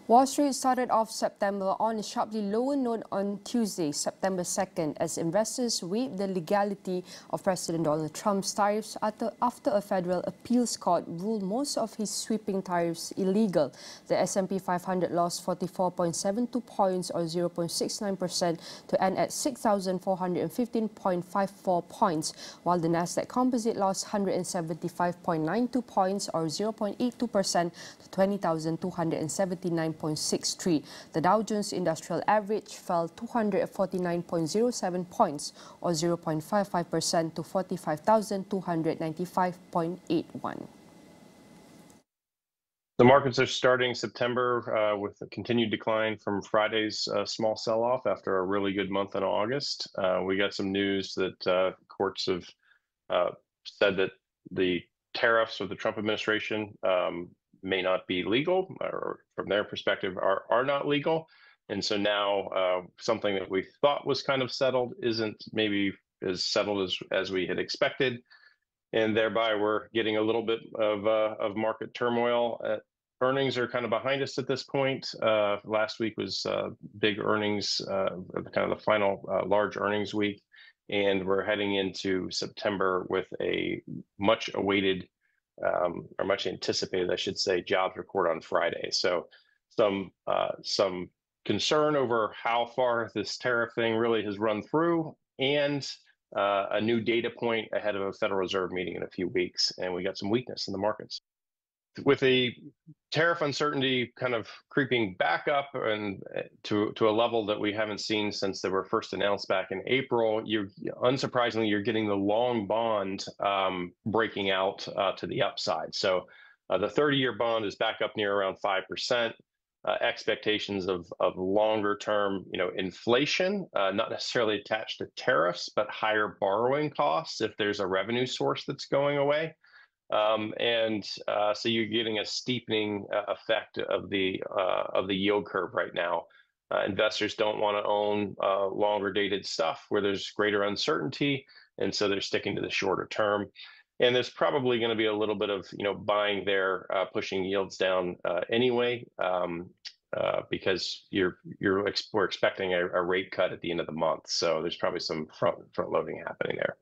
Wall Street started off September on a sharply lower note on Tuesday, September 2nd, as investors weighed the legality of President Donald Trump's tariffs after a federal appeals court ruled most of his sweeping tariffs illegal. The S&P 500 lost 44.72 points or 0.69% to end at 6,415.54 points, while the Nasdaq Composite lost 175.92 points or 0.82% to 20,279.63. The Dow Jones Industrial Average fell 249.07 points or 0.55% to 45,295.81. The markets are starting September with a continued decline from Friday's small sell-off after a really good month in August. We got some news that courts have said that the tariffs of the Trump administration may not be legal, or from their perspective are not legal. And so now something that we thought was kind of settled isn't maybe as settled as we had expected. And thereby we're getting a little bit of market turmoil. Earnings are kind of behind us at this point. Last week was big earnings, kind of the final large earnings week. And we're heading into September with a much awaited or much anticipated, I should say, jobs report on Friday. So some concern over how far this tariff thing really has run through, and a new data point ahead of a Federal Reserve meeting in a few weeks, and we got some weakness in the markets. With the tariff uncertainty kind of creeping back up and to a level that we haven't seen since they were first announced back in April, unsurprisingly, you're getting the long bond breaking out to the upside. So the 30-year bond is back up near around 5%. Expectations of longer term, inflation, not necessarily attached to tariffs, but higher borrowing costs if there's a revenue source that's going away. So you're getting a steepening effect of the yield curve right now. Investors don't want to own longer dated stuff where there's greater uncertainty, and so they're sticking to the shorter term. And there's probably going to be a little bit of buying there, pushing yields down anyway, because we're expecting a rate cut at the end of the month. So there's probably some front loading happening there.